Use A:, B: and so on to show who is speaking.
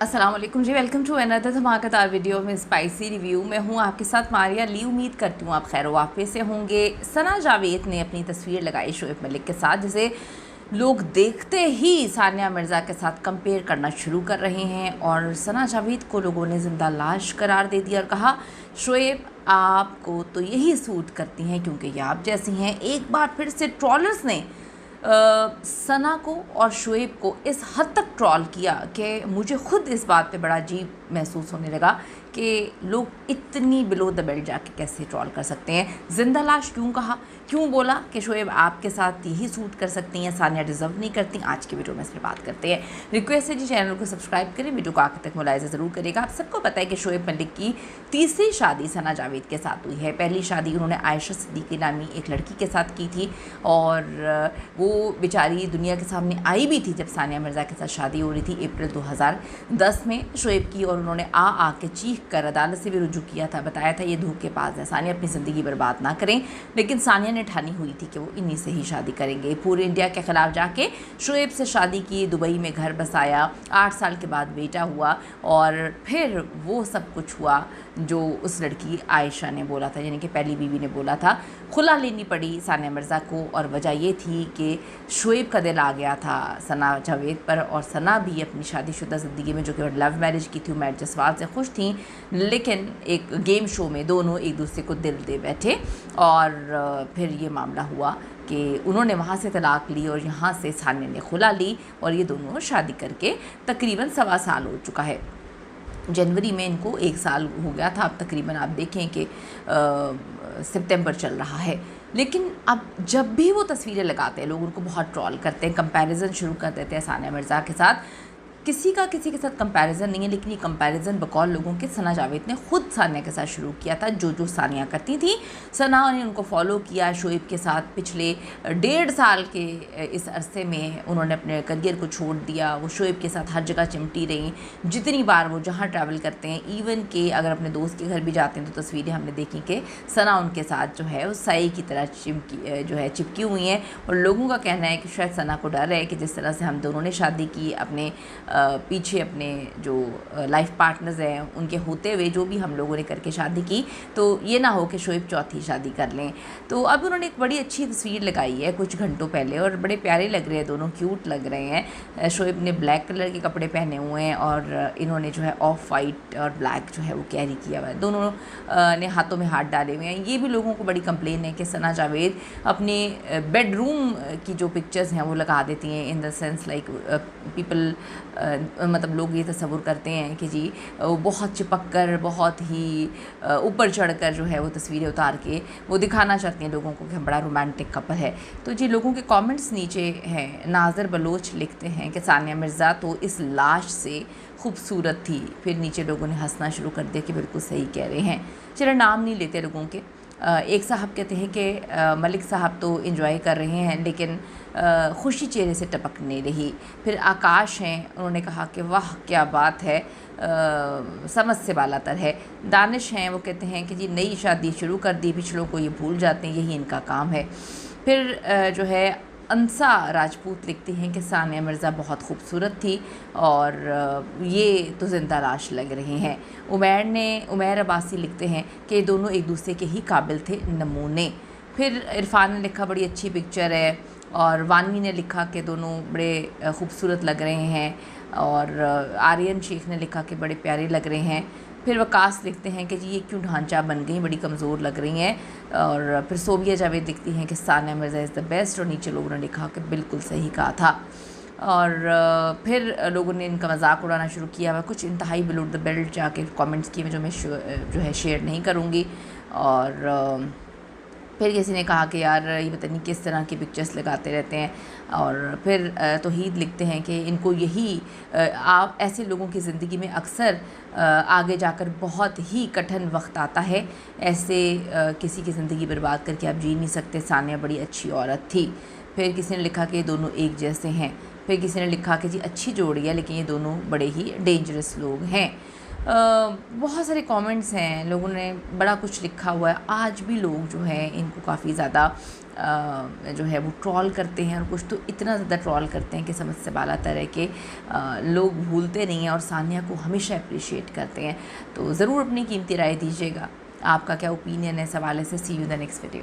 A: अस्सलाम वालेकुम जी, welcome to another धमाकेदार वीडियो में स्पाइसी रिव्यू। मैं हूं आपके साथ मारिया ली। उम्मीद करती हूं आप खैर वाक़े से होंगे। सना जावेद ने अपनी तस्वीर लगाई शोएब मलिक के साथ, जिसे लोग देखते ही सानिया मिर्ज़ा के साथ कंपेयर करना शुरू कर रहे हैं और सना जावेद को लोगों ने ज़िंदा लाश करार दे दिया और कहा शोएब आपको तो यही सूट करती हैं क्योंकि ये आप जैसी हैं। एक बार फिर से ट्रॉलर्स ने सना को और शोएब को इस हद तक ट्रॉल किया कि मुझे खुद इस बात पे बड़ा अजीब महसूस होने लगा कि लोग इतनी बिलो द बेल्ट जाके कैसे ट्रॉल कर सकते हैं। जिंदा लाश क्यों कहा, क्यों बोला कि शोएब आपके साथ यही सूट कर सकती हैं, सानिया डिज़र्व नहीं करती। आज की वीडियो में इस पर बात करते हैं। रिक्वेस्ट है जी, चैनल को सब्सक्राइब करें, वीडियो को आखिर तक मुलाहिज़ा ज़रूर करेगा। आप सबको पता है कि शोएब मलिक की तीसरी शादी सना जावेद के साथ हुई है। पहली शादी उन्होंने आयशा सिद्दीकी नामी एक लड़की के साथ की थी और वो बेचारी दुनिया के सामने आई भी थी जब सानिया मिर्ज़ा के साथ शादी हो रही थी अप्रैल 2010 में शोएब की, और उन्होंने आ के चीख कर अदालत से भी रुजू किया था, बताया था ये धोखेबाज है, सानिया अपनी ज़िंदगी बर्बाद ना करें। लेकिन सानिया ने ठानी हुई थी कि वो इन्हीं से ही शादी करेंगे। पूरे इंडिया के ख़िलाफ़ जाके शोएब से शादी की, दुबई में घर बसाया, 8 साल के बाद बेटा हुआ और फिर वो सब कुछ हुआ जो उस लड़की आयशा ने बोला था, यानी कि पहली बीवी ने बोला था। खुला लेनी पड़ी सानिया मिर्ज़ा को और वजह ये थी कि शोएब का दिल आ गया था सना जावेद पर, और सना भी अपनी शादीशुदा ज़िंदगी में जो कि लव मैरिज की थी, उमैर जसवाल से खुश थी, लेकिन एक गेम शो में दोनों एक दूसरे को दिल दे बैठे और फिर ये मामला हुआ कि उन्होंने वहाँ से तलाक ली और यहाँ से सानिया ने खुला ली और ये दोनों शादी करके तकरीबन 1.25 साल हो चुका है। जनवरी में इनको 1 साल हो गया था। अब तकरीबन आप देखें कि सितंबर चल रहा है। लेकिन अब जब भी वो तस्वीरें लगाते हैं लोग उनको बहुत ट्रॉल करते हैं, कंपैरिजन शुरू कर देते हैं सानिया मिर्ज़ा के साथ। किसी का किसी के साथ कंपैरिजन नहीं है, लेकिन ये कंपैरिजन बकौल लोगों के सना जावेद ने खुद सानिया के साथ शुरू किया था। जो सानिया करती थी सना ने उनको फॉलो किया। शोएब के साथ पिछले 1.5 साल के इस अरसे में उन्होंने अपने करियर को छोड़ दिया। वो शोएब के साथ हर जगह चिमटी रही। जितनी बार वो जहाँ ट्रैवल करते हैं, इवन के अगर अपने दोस्त के घर भी जाते हैं तो तस्वीरें हमने देखी कि सना उनके साथ जो है उस साई की तरह चिपकी हुई हैं। और लोगों का कहना है कि शायद सना को डर है कि जिस तरह से हम दोनों ने शादी की, अपने पीछे अपने जो लाइफ पार्टनर्स हैं उनके होते हुए जो भी हम लोगों ने करके शादी की, तो ये ना हो कि शोएब चौथी शादी कर लें। तो अब उन्होंने एक बड़ी अच्छी तस्वीर लगाई है कुछ घंटों पहले और बड़े प्यारे लग रहे हैं, दोनों क्यूट लग रहे हैं। शोएब ने ब्लैक कलर के कपड़े पहने हुए हैं और इन्होंने जो है ऑफ वाइट और ब्लैक जो है वो कैरी किया हुआ है। दोनों ने हाथों में हाथ डाले हुए हैं। ये भी लोगों को बड़ी कंप्लेन है कि सना जावेद अपने बेडरूम की जो पिक्चर्स हैं वो लगा देती हैं, in the sense like people मतलब लोग ये तस्वुर करते हैं कि जी वो बहुत चिपक कर, बहुत ही ऊपर चढ़कर जो है वो तस्वीरें उतार के वो दिखाना चाहती हैं लोगों को कि हम बड़ा रोमांटिक कपल है। तो जी लोगों के कमेंट्स नीचे हैं। नाज़र बलोच लिखते हैं कि सानिया मिर्ज़ा तो इस लाश से खूबसूरत थी। फिर नीचे लोगों ने हंसना शुरू कर दिया कि बिल्कुल सही कह रहे हैं। चलो नाम नहीं लेते लोगों के। एक साहब कहते हैं कि मलिक साहब तो एंजॉय कर रहे हैं लेकिन खुशी चेहरे से टपक नहीं रही। फिर आकाश हैं, उन्होंने कहा कि वाह क्या बात है, समझ से बालातर है। दानिश हैं, वो कहते हैं कि जी नई शादी शुरू कर दी, पिछलों को ये भूल जाते हैं, यही इनका काम है। फिर जो है अंसा राजपूत लिखती हैं कि सानिया मिर्ज़ा बहुत खूबसूरत थी और ये तो ज़िंदा लाश लग रही हैं। उमैर अब्बासी लिखते हैं कि दोनों एक दूसरे के ही काबिल थे, नमूने। फिर इरफान ने लिखा बड़ी अच्छी पिक्चर है, और वानवी ने लिखा कि दोनों बड़े खूबसूरत लग रहे हैं, और आर्यन शेख ने लिखा कि बड़े प्यारे लग रहे हैं। फिर वकास लिखते हैं कि जी ये क्यों ढांचा बन गई, बड़ी कमज़ोर लग रही हैं। और फिर सोबिया जावेद लिखती हैं कि Sania Mirza is the best, और नीचे लोगों ने लिखा कि बिल्कुल सही कहा था। और फिर लोगों ने इनका मजाक उड़ाना शुरू किया। मैं कुछ इंतहाई बिलो द बेल्ट जाके कमेंट्स किए जो मैं जो है शेयर नहीं करूँगी। और फिर किसी ने कहा कि यार ये पता नहीं किस तरह की पिक्चर्स लगाते रहते हैं। और फिर तौहीद लिखते हैं कि इनको यही आप ऐसे लोगों की ज़िंदगी में अक्सर आगे जाकर बहुत ही कठिन वक्त आता है। ऐसे किसी की ज़िंदगी बर्बाद करके आप जी नहीं सकते। सानिया बड़ी अच्छी औरत थी। फिर किसी ने लिखा कि ये दोनों एक जैसे हैं। फिर किसी ने लिखा कि जी अच्छी जोड़ी है लेकिन ये दोनों बड़े ही डेंजरस लोग हैं। बहुत सारे कमेंट्स हैं, लोगों ने बड़ा कुछ लिखा हुआ है। आज भी लोग जो है इनको काफ़ी ज़्यादा जो है वो ट्रॉल करते हैं, और कुछ तो इतना ज़्यादा ट्रॉल करते हैं कि समझ से बाला तरह के लोग भूलते नहीं हैं और सानिया को हमेशा अप्रिशिएट करते हैं। तो ज़रूर अपनी कीमती राय दीजिएगा, आपका क्या ओपिनियन है इस हवाले से। सी यू द नेक्स्ट वीडियो।